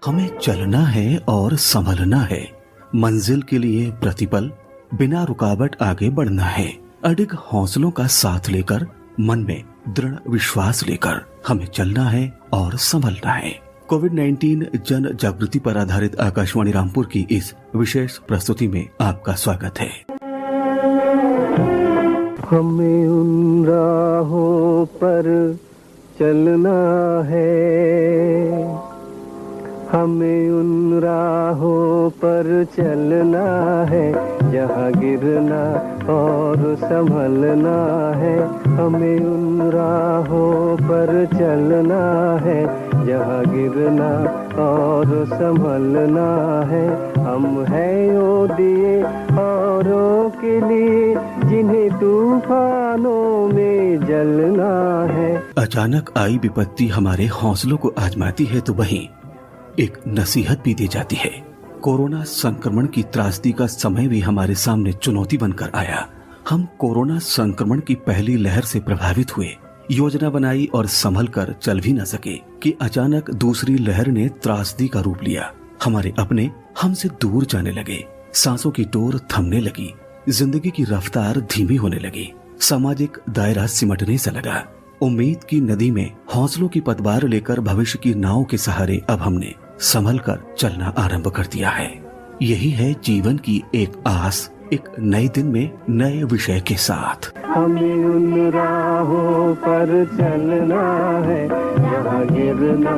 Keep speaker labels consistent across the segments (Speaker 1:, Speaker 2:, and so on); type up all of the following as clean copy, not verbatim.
Speaker 1: हमें चलना है और संभलना है। मंजिल के लिए प्रतिपल बिना रुकावट आगे बढ़ना है। अडिग हौसलों का साथ लेकर, मन में दृढ़ विश्वास लेकर हमें चलना है और संभलना है। कोविड-19 जन जागृति पर आधारित आकाशवाणी रामपुर की इस विशेष प्रस्तुति में आपका स्वागत है।
Speaker 2: हमें उन राहों पर चलना है, हमें उन राहों पर चलना है, जहाँ गिरना और संभलना है। हमें उन राहों पर चलना है, जहाँ गिरना और संभलना है। हम हैं वो दिए औरों के लिए, जिन्हें तूफानों में जलना है।
Speaker 1: अचानक आई विपत्ति हमारे हौसलों को आजमाती है तो वहीं एक नसीहत भी दी जाती है। कोरोना संक्रमण की त्रासदी का समय भी हमारे सामने चुनौती बनकर आया। हम कोरोना संक्रमण की पहली लहर से प्रभावित हुए, योजना बनाई और संभल कर चल भी न सके कि अचानक दूसरी लहर ने त्रासदी का रूप लिया। हमारे अपने हमसे दूर जाने लगे, सांसों की डोर थमने लगी, जिंदगी की रफ्तार धीमी होने लगी, सामाजिक दायरा सिमटने से लगा। उम्मीद की नदी में हौसलों की पतवार लेकर भविष्य की नाव के सहारे अब हमने संभल कर चलना आरंभ कर दिया है। यही है जीवन की एक आस, एक नए दिन में नए विषय के साथ।
Speaker 2: हमें उन राहों पर चलना है, जहाँ गिरना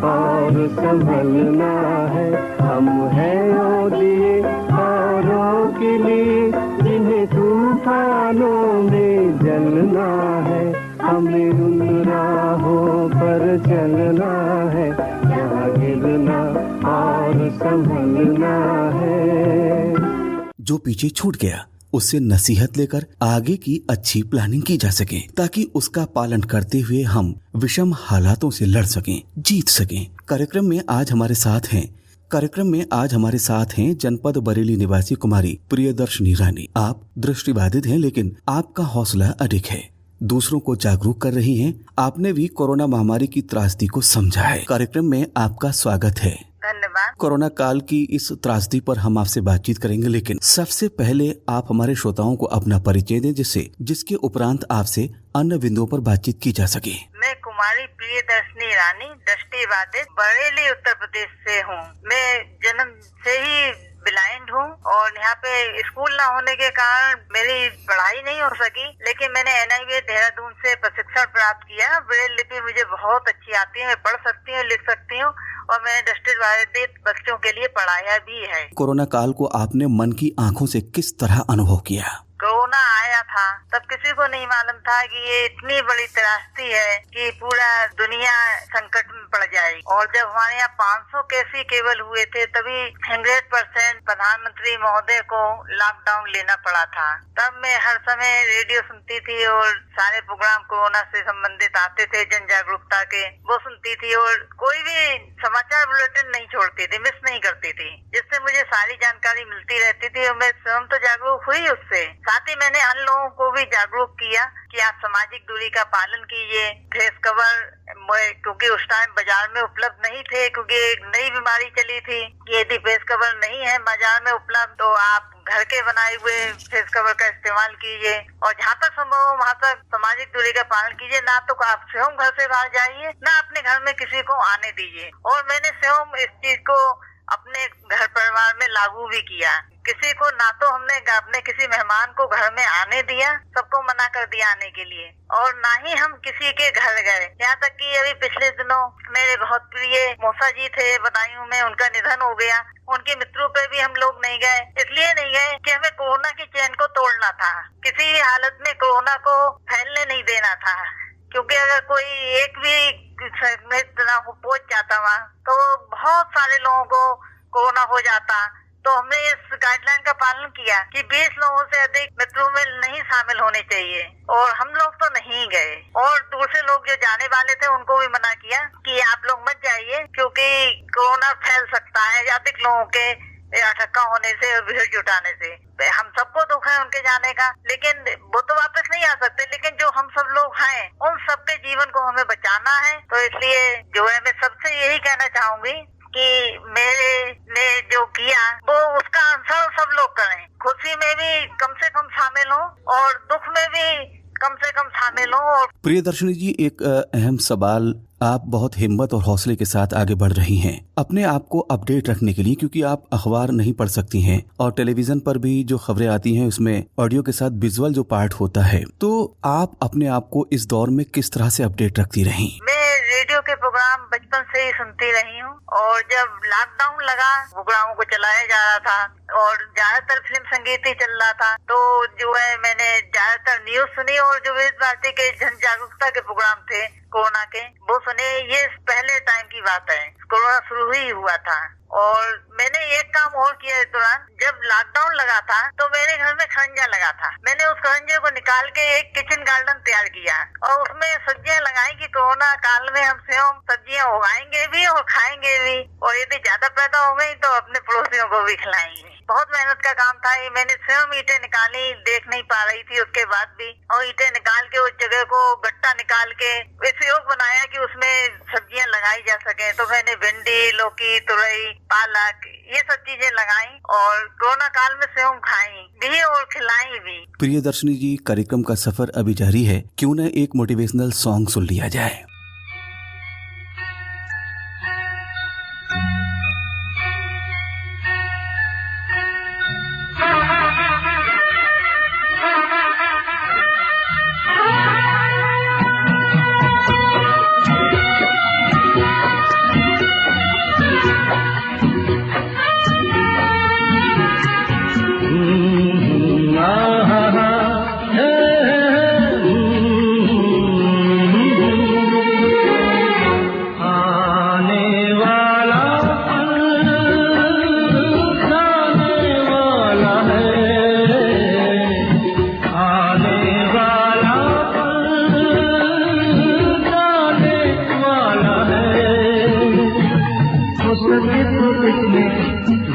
Speaker 2: और संभलना है। हम हैं वो दिए औरों के लिए, जिन्हें तूफानों में जलना है। हमें उन राहों पर चलना है, जहाँ गिरना और संभलना है।
Speaker 1: जो पीछे छूट गया उससे नसीहत लेकर आगे की अच्छी प्लानिंग की जा सके, ताकि उसका पालन करते हुए हम विषम हालातों से लड़ सकें, जीत सकें। कार्यक्रम में आज हमारे साथ हैं जनपद बरेली निवासी कुमारी प्रियदर्शनी रानी। आप दृष्टिबाधित हैं, लेकिन आपका हौसला अडिग है, दूसरों को जागरूक कर रही हैं। आपने भी कोरोना महामारी की त्रासदी को समझा है। कार्यक्रम में आपका स्वागत है।
Speaker 3: धन्यवाद।
Speaker 1: कोरोना काल की इस त्रासदी पर हम आपसे बातचीत करेंगे, लेकिन सबसे पहले आप हमारे श्रोताओं को अपना परिचय दें, जिसके उपरांत आपसे अन्य बिंदुओं पर बातचीत की जा सके।
Speaker 3: मैं कुमारी प्रियदर्शनी रानी, दृष्टिबाधित, बरेली उत्तर प्रदेश से हूँ। मैं जन्म से ही ब्लाइंड हूँ और यहाँ पे स्कूल न होने के कारण मेरी पढ़ाई नहीं हो सकी, लेकिन मैंने NIVA देहरादून से प्रशिक्षण प्राप्त किया। ब्रेल लिपि मुझे बहुत अच्छी आती है, मैं पढ़ सकती हूँ, लिख सकती हूँ और मैंने दृष्टिबाधित बच्चों के लिए पढ़ाया भी है।
Speaker 1: कोरोना काल को आपने मन की आंखों से किस तरह अनुभव किया?
Speaker 3: कोरोना आया था तब किसी को नहीं मालूम था कि ये इतनी बड़ी त्रासदी है कि पूरा दुनिया संकट में पड़ जाएगी। और जब हमारे यहाँ 500 केस ही केवल हुए थे, तभी 100% प्रधानमंत्री महोदय को लॉकडाउन लेना पड़ा था। तब मैं हर समय रेडियो सुनती थी और सारे प्रोग्राम कोरोना से संबंधित आते थे, जन जागरूकता के, वो सुनती थी और कोई भी समाचार बुलेटिन नहीं छोड़ती थी, मिस नहीं करती थी, जिससे मुझे सारी जानकारी मिलती रहती थी और मैं स्वयं तो जागरूक हुई उससे। साथ ही मैंने अन्य लोगों को भी जागरूक किया कि आप सामाजिक दूरी का पालन कीजिए, फेस कवर, क्योंकि उस टाइम बाजार में उपलब्ध नहीं थे, क्योंकि एक नई बीमारी चली थी कि यदि फेस कवर नहीं है बाजार में उपलब्ध तो आप घर के बनाए हुए फेस कवर का इस्तेमाल कीजिए और जहाँ तक संभव हो वहाँ तक सामाजिक दूरी का पालन कीजिए। ना तो आप स्वयं घर से बाहर जाइए, ना अपने घर में किसी को आने दीजिए। और मैंने स्वयं इस चीज को अपने घर परिवार में लागू भी किया। किसी को ना तो हमने अपने किसी मेहमान को घर में आने दिया, सबको मना कर दिया आने के लिए, और ना ही हम किसी के घर गए। यहाँ तक कि अभी पिछले दिनों मेरे बहुत प्रिय मौसा जी थे बदायूं में, उनका निधन हो गया। उनके मित्रों पे भी हम लोग नहीं गए, इसलिए नहीं गए कि हमें कोरोना की चेन को तोड़ना था, किसी हालत में कोरोना को फैलने नहीं देना था। क्योंकि अगर कोई एक भी पहुंच जाता वहाँ तो बहुत सारे लोगों को कोरोना हो जाता। तो हमने इस गाइडलाइन का पालन किया कि 20 लोगों से अधिक मित्रों में नहीं शामिल होने चाहिए, और हम लोग तो नहीं गए। और दूसरे लोग जो जाने वाले थे उनको भी मना किया कि आप लोग मत जाइए, क्योंकि कोरोना फैल सकता है अधिक लोगों के इकट्ठा होने से और भीड़ जुटाने से। हम सबको दुख है उनके जाने का, लेकिन वो तो वापस नहीं आ सकते, लेकिन जो हम सब लोग हैं उन सबके जीवन को हमें बचाना है। तो इसलिए जो है मैं सबसे यही कहना चाहूंगी कि मेरे ने जो किया वो उसका अनुसरण सब लोग करें, खुशी में भी कम से कम शामिल हो और दुख में भी कम से कम शामिल हो।
Speaker 1: प्रियदर्शनी जी, एक अहम सवाल, आप बहुत हिम्मत और हौसले के साथ आगे बढ़ रही हैं अपने आप को अपडेट रखने के लिए, क्योंकि आप अखबार नहीं पढ़ सकती हैं और टेलीविजन पर भी जो खबरें आती हैं उसमें ऑडियो के साथ विजुअल जो पार्ट होता है, तो आप अपने आप को इस दौर में किस तरह से अपडेट रखती रही?
Speaker 3: मैं रेडियो के प्रोग्राम बचपन से ही सुनती रही हूँ और जब लॉकडाउन लगा प्रोग्रामों को चलाया जा रहा था और ज्यादातर फिल्म संगीत ही चल रहा था, तो जो है मैंने ज्यादातर न्यूज सुनी और जो विविध भारती के जन जागरूकता के प्रोग्राम थे कोरोना के, वो सुने। ये पहले टाइम की बात है, कोरोना शुरू ही हुआ था। और मैंने एक काम और किया इस दौरान, जब लॉकडाउन लगा था तो मेरे घर में खरंजा लगा था, मैंने उस खरंजे को निकाल के एक किचन गार्डन तैयार किया और उसमें सब्जियां लगाई कि कोरोना काल में हम स्वयं सब्जियां उगाएंगे भी और खाएंगे भी, और यदि ज्यादा पैदा हो गई तो अपने पड़ोसियों को भी खिलाएंगे। बहुत मेहनत का काम था ये, मैंने स्वयं ईंटें निकाली, देख नहीं पा रही थी उसके बाद भी, और ईंटें निकाल के उस जगह को गट्टा निकाल के वैसे योग बनाया कि उसमें सब्जियां लगाई जा सके। तो मैंने भिंडी, लौकी, तुरई, पालक, ये सब चीजें लगाई और कोरोना काल में स्वयं खाई भी और खिलाई भी।
Speaker 1: प्रियदर्शनी जी, कार्यक्रम का सफर अभी जारी है, क्यों न एक मोटिवेशनल सॉन्ग सुन लिया जाए।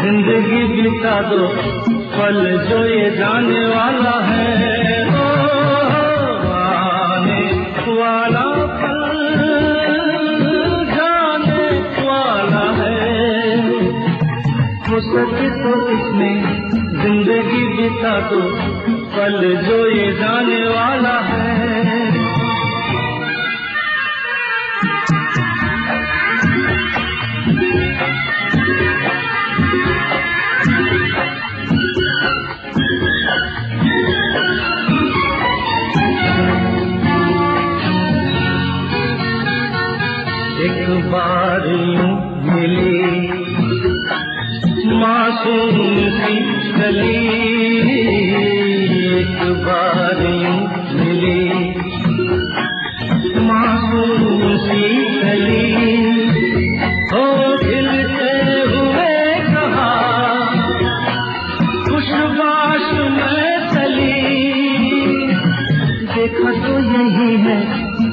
Speaker 2: जिंदगी बिता दो पल जो ये जाने वाला है, आने वाला पल जाने वाला है। हो सके तो इसमें जिंदगी बिता दो पल जो ये जाने वाला है। एक बार यूं मिली मासूम सी गली, एक बार यूं मिली मासूम सी गली, हो खिलते हुए कहा खुशबाश में चली, देखा तो यही है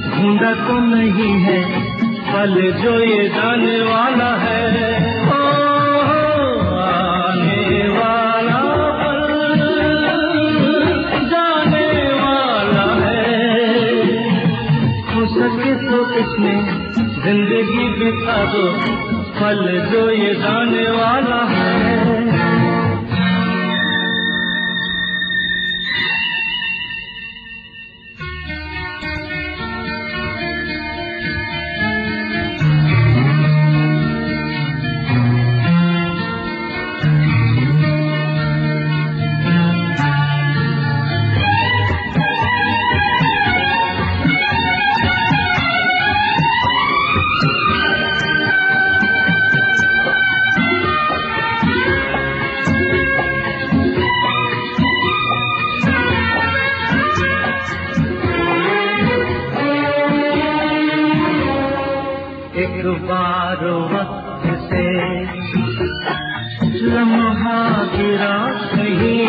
Speaker 2: ढूंढा तो नहीं है पल जो ये जाने वाला है, आने वाला पल जाने वाला है। हो सके तो इसमें जिंदगी बिता दो पल जो ये जाने वाला है। एक बार वक्त से लम्हा गिरा कहीं,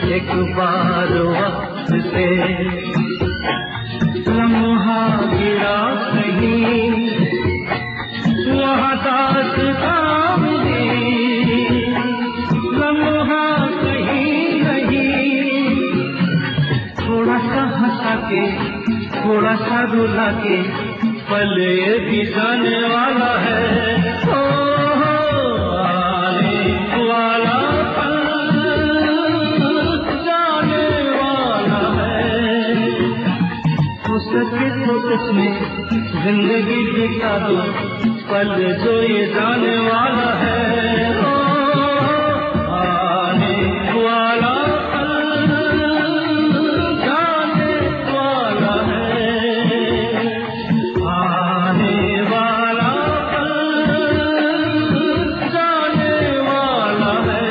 Speaker 2: एक बार वक्त से लम्हा गिरा कहीं, वहाँ दास्तां मिली लम्हा कहीं नहीं, थोड़ा सा हंसा के थोड़ा सा रुला के पल ये भी जाने वाला है। जिंदगी बिता दो पल जो ये जाने वाला है, आने वाला पल जाने वाला है, आने वाला पल जाने वाला है।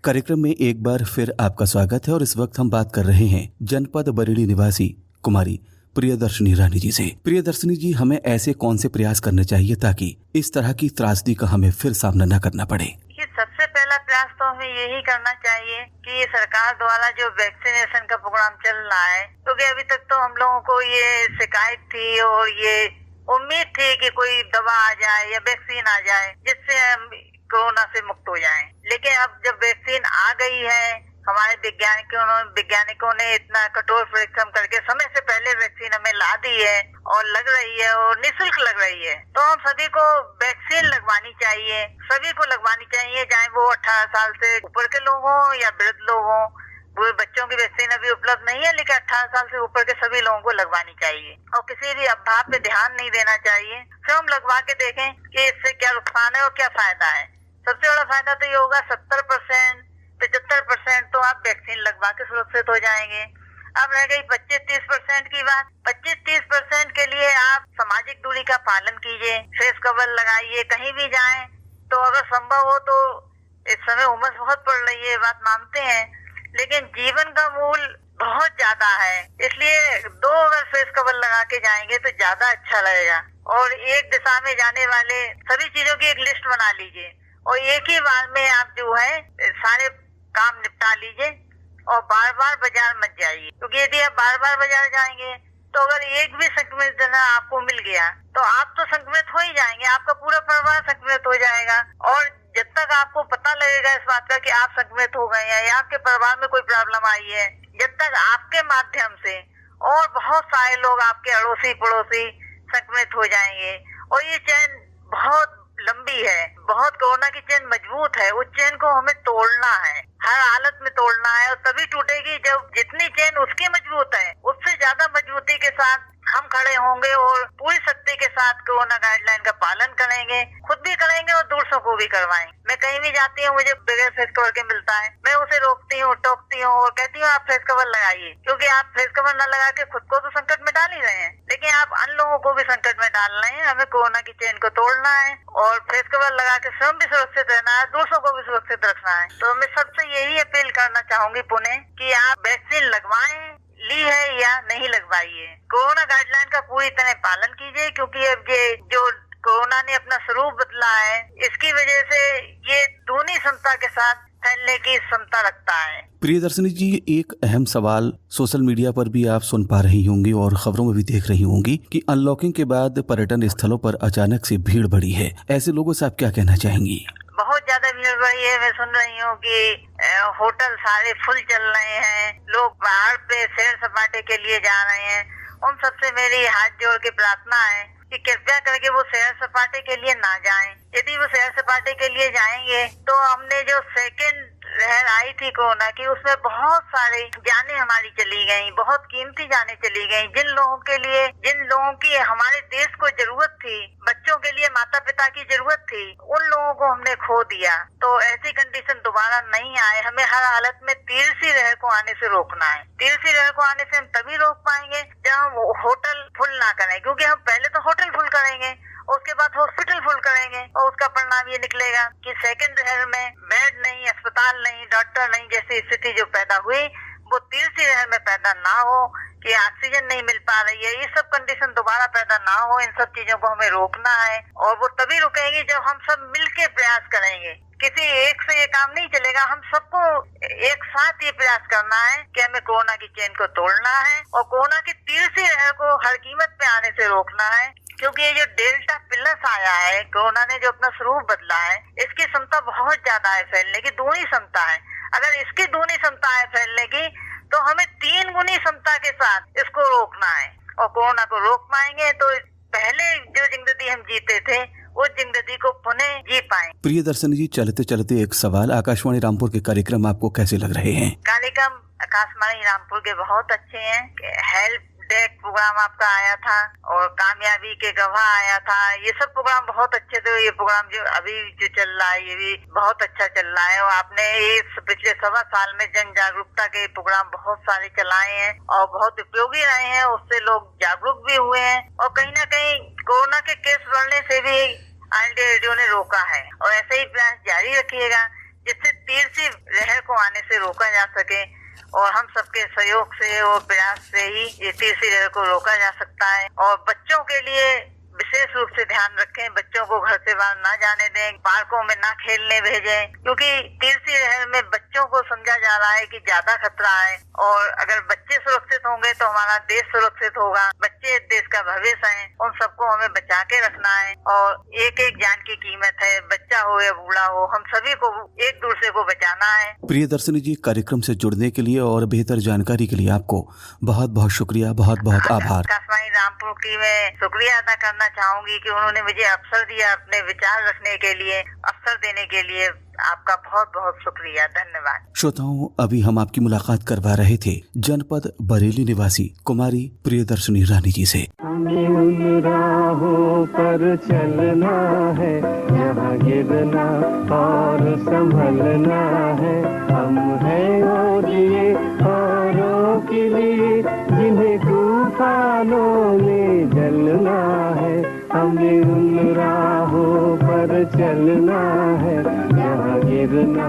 Speaker 1: कार्यक्रम में एक बार फिर आपका स्वागत है और इस वक्त हम बात कर रहे हैं जनपद बरेली निवासी कुमारी प्रियदर्शनी रानी जी से। प्रियदर्शनी जी, हमें ऐसे कौन से प्रयास करने चाहिए ताकि इस तरह की त्रासदी का हमें फिर सामना न करना पड़े?
Speaker 3: ये सबसे पहला प्रयास तो हमें यही करना चाहिए कि ये सरकार द्वारा जो वैक्सीनेशन का प्रोग्राम चल रहा है, क्योंकि अभी तक तो हम लोगों को ये शिकायत थी और ये उम्मीद थी कि कोई दवा आ जाए या वैक्सीन आ जाए जिससे हम कोरोना से मुक्त हो जाएं। लेकिन अब जब वैक्सीन आ गई है, हमारे वैज्ञानिकों ने इतना कठोर परिश्रम करके समय से पहले वैक्सीन हमें ला दी है और लग रही है और निःशुल्क लग रही है, तो हम सभी को वैक्सीन लगवानी चाहिए। सभी को लगवानी चाहिए, चाहे वो 18 साल से ऊपर के लोग हों या वृद्ध लोग हों। वो बच्चों की वैक्सीन अभी उपलब्ध नहीं है, लेकिन 18 साल से ऊपर के सभी लोगों को लगवानी चाहिए और किसी भी अफवाह पे ध्यान नहीं देना चाहिए। स्वयं लगवा के देखें कि इससे क्या नुकसान है और क्या फायदा है। सबसे बड़ा फायदा तो ये होगा 70% 75% तो आप वैक्सीन लगवा के सुरक्षित हो जाएंगे। अब रह गई 25-30% की बात। 25-30% के लिए आप सामाजिक दूरी का पालन कीजिए, फेस कवर लगाइए, कहीं भी जाएं तो अगर संभव हो तो। इस समय उमस बहुत पड़ रही है, बात मानते हैं, लेकिन जीवन का मूल बहुत ज्यादा है, इसलिए 2 अगर फेस कवर लगा के जाएंगे तो ज्यादा अच्छा लगेगा। और एक दिशा में जाने वाले सभी चीजों की एक लिस्ट बना लीजिए और एक ही बार में आप जो है सारे काम निपटा लीजिए और बार बार बाजार मत जाइए, क्योंकि यदि आप बार बार बाजार जाएंगे तो अगर एक भी संक्रमित जना आपको मिल गया तो आप तो संक्रमित हो ही जाएंगे, आपका पूरा परिवार संक्रमित हो जाएगा। और जब तक आपको पता लगेगा इस बात का कि आप संक्रमित हो गए हैं या आपके परिवार में कोई प्रॉब्लम आई है, जब तक आपके माध्यम से और बहुत सारे लोग आपके अड़ोसी पड़ोसी संक्रमित हो जाएंगे। और ये चेन बहुत लंबी है, बहुत कोरोना की चेन मजबूत है, उस चेन को हमें तोड़ना है, हर हालत में तोड़ना है। और तभी टूटेगी जब जितनी चेन उसकी मजबूत है उससे ज्यादा मजबूती के साथ हम खड़े होंगे और पूरी शक्ति के साथ कोरोना गाइडलाइन का पालन करेंगे, खुद भी करेंगे और दूसरों को भी करवाएंगे। मैं कहीं भी जाती हूँ, मुझे बगैर फेस कवर के मिलता है, मैं उसे रोकती हूँ, टोकती हूँ और कहती हूँ आप फेस कवर लगाइए, क्योंकि आप फेस कवर न लगा के खुद को तो संकट में डाल ही रहे हैं, लेकिन आप अन्य लोगों को भी संकट में डाल रहे हैं। हमें कोरोना की चेन को तोड़ना है और फेस कवर लगा के स्वयं भी सुरक्षित रहना है, दूसरों को भी सुरक्षित रखना है। तो मैं सबसे यही अपील करना चाहूंगी पुणे कि आप वैक्सीन लगवाएं, ली है या नहीं लगवाइए, कोरोना गाइडलाइन का पूरी तरह पालन कीजिए, क्योंकि अब ये जो कोरोना ने अपना स्वरूप बदला है, इसकी वजह से ये दूनी क्षमता के साथ फैलने की क्षमता रखता है।
Speaker 1: प्रियदर्शनी जी, एक अहम सवाल सोशल मीडिया पर भी आप सुन पा रही होंगी और खबरों में भी देख रही होंगी कि अनलॉकिंग के बाद पर्यटन स्थलों पर अचानक से भीड़ बढ़ी है। ऐसे लोगों से आप क्या कहना चाहेंगी?
Speaker 3: बहुत ज्यादा भीड़ बढ़ी है। मैं सुन रही हूँ कि होटल सारे फुल चल रहे हैं, लोग बाहर पे सैर सपाटे के लिए जा रहे हैं। उन सबसे मेरी हाथ जोड़ के प्रार्थना है कि कृपया करके वो सैर सपाटे के लिए ना जाएं। यदि वो सैर सपाटे के लिए जाएंगे तो हमने जो सेकेंड लहर आई थी कोरोना की, उसमें बहुत सारी जानें हमारी चली गई, बहुत कीमती जानें चली गई। जिन लोगों की हमारे देश को जरूरत थी, बच्चों के लिए माता पिता की जरूरत थी, उन लोगों को हमने खो दिया। तो ऐसी कंडीशन दोबारा नहीं आए, हमें हर हालत में तीसरी लहर को आने से रोकना है। तीसरी लहर को आने से हम तभी रोक पाएंगे जब हम होटल फुल ना करें, क्योंकि हम पहले तो होटल फुल करेंगे, उसके बाद हॉस्पिटल फुल करेंगे और उसका परिणाम ये निकलेगा कि सेकंड लहर में बेड नहीं, अस्पताल नहीं, डॉक्टर नहीं जैसी स्थिति जो पैदा हुई वो तीसरी लहर में पैदा ना हो, कि ऑक्सीजन नहीं मिल पा रही है, ये सब कंडीशन दोबारा पैदा ना हो। इन सब चीजों को हमें रोकना है और वो तभी रुकेगी जब हम सब मिलके प्रयास करेंगे। किसी एक से ये काम नहीं चलेगा, हम सबको एक साथ ये प्रयास करना है कि हमें कोरोना की चेन को तोड़ना है और कोरोना की तीसरी लहर को हर कीमत पे आने से रोकना है। क्योंकि ये जो डेल्टा प्लस आया है, कोरोना ने जो अपना स्वरूप बदला है, इसकी क्षमता बहुत ज्यादा है फैलने की, दूनी क्षमता है। अगर इसकी दूनी क्षमता है फैलने की तो हमें 3 गुनी क्षमता के साथ इसको रोकना है और कोरोना को रोक पाएंगे तो पहले जो जिंदगी हम जीते थे वो जिंदगी को पुनः जी पाएं।
Speaker 1: प्रियदर्शनी जी, चलते चलते एक सवाल, आकाशवाणी रामपुर के कार्यक्रम आपको कैसे लग रहे हैं?
Speaker 3: कार्यक्रम आकाशवाणी रामपुर के बहुत अच्छे हैं। हेल्प डेस्क प्रोग्राम आपका आया था और कामयाबी के गवाह आया था, ये सब प्रोग्राम बहुत अच्छे थे। ये प्रोग्राम जो अभी जो चल रहा है ये भी बहुत अच्छा चल रहा है और आपने इस पिछले 1.25 साल में जन जागरूकता के प्रोग्राम बहुत सारे चलाए हैं और बहुत उपयोगी रहे हैं। उससे लोग जागरूक भी हुए हैं और कहीं न कहीं कोरोना के केस बढ़ने से भी ऑल इंडिया रेडियो ने रोका है और ऐसे ही प्रयास जारी रखिएगा जिससे तीसरी लहर को आने से रोका जा सके और हम सबके सहयोग से और प्रयास से ही ये तीसरी लहर को रोका जा सकता है। और बच्चों के लिए विशेष रूप से ध्यान रखें, बच्चों को घर से बाहर ना जाने दें, पार्कों में ना खेलने भेजें, क्योंकि तीसरी लहर में बच्चों को समझा जा रहा है कि ज्यादा खतरा है और अगर बच्चे सुरक्षित होंगे तो हमारा देश सुरक्षित होगा। बच्चे देश का भविष्य हैं, उन सबको हमें बचा के रखना है और एक एक जान की कीमत है, बच्चा हो या बूढ़ा हो, हम सभी को एक दूसरे को बचाना है।
Speaker 1: प्रियदर्शनी जी, कार्यक्रम से जुड़ने के लिए और बेहतर जानकारी के लिए आपको बहुत बहुत शुक्रिया, बहुत बहुत आभार।
Speaker 3: आकाशवाणी रामपुर की मैं शुक्रिया अदा करना चाहूंगी कि उन्होंने मुझे अवसर दिया अपने विचार रखने के लिए, अवसर देने के लिए आपका बहुत बहुत शुक्रिया, धन्यवाद।
Speaker 1: श्रोताओं, अभी हम आपकी मुलाकात करवा रहे थे जनपद बरेली निवासी कुमारी प्रियदर्शनी रानी जी से।
Speaker 2: हमें उन राहों पर चलना है, यहाँ गिरना और संभलना है। हम हैं वो दिए औरों के लिए जिन्हें तूफानों में जलना है। हमें उन राहों पर चलना है, यहाँ गिरना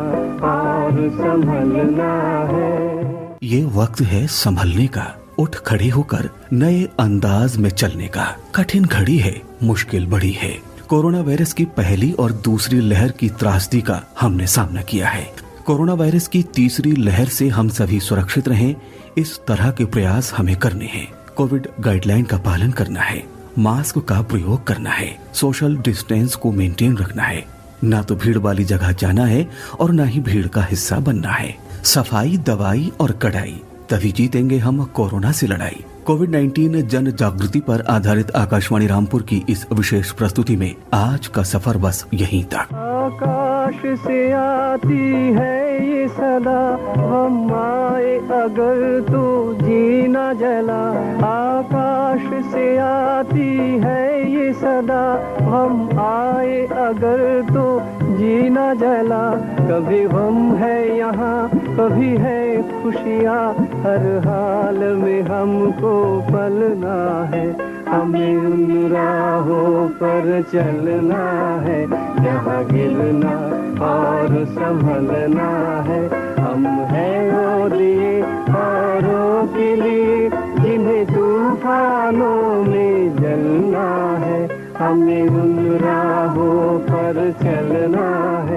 Speaker 2: और संभलना है।
Speaker 1: ये वक्त है संभलने का, उठ खड़े होकर नए अंदाज में चलने का। कठिन घड़ी है, मुश्किल बड़ी है। कोरोना वायरस की पहली और दूसरी लहर की त्रासदी का हमने सामना किया है। कोरोना वायरस की तीसरी लहर से हम सभी सुरक्षित रहें, इस तरह के प्रयास हमें करने हैं। कोविड गाइडलाइन का पालन करना है, मास्क का प्रयोग करना है, सोशल डिस्टेंस को मेंटेन रखना है, ना तो भीड़ वाली जगह जाना है और ना ही भीड़ का हिस्सा बनना है। सफाई, दवाई और कड़ाई, तभी जीतेंगे हम कोरोना से लड़ाई। कोविड-19 जन जागृति पर आधारित आकाशवाणी रामपुर की इस विशेष प्रस्तुति में आज का सफर बस यहीं तक।
Speaker 2: आकाश से आती है ये सदा, हम आए अगर तो जीना जला। आकाश से आती है ये सदा, हम आए अगर तो जीना जला। कभी हम है यहाँ, कभी है खुशियाँ, हर हाल में हमको पलना है। हमें उन राहों पर चलना है, यहाँ गिरना और संभलना है। हम हैं वो दिए औरों के लिए जिन्हें तूफानों में जलना है। हमें उन राहों पर चलना है।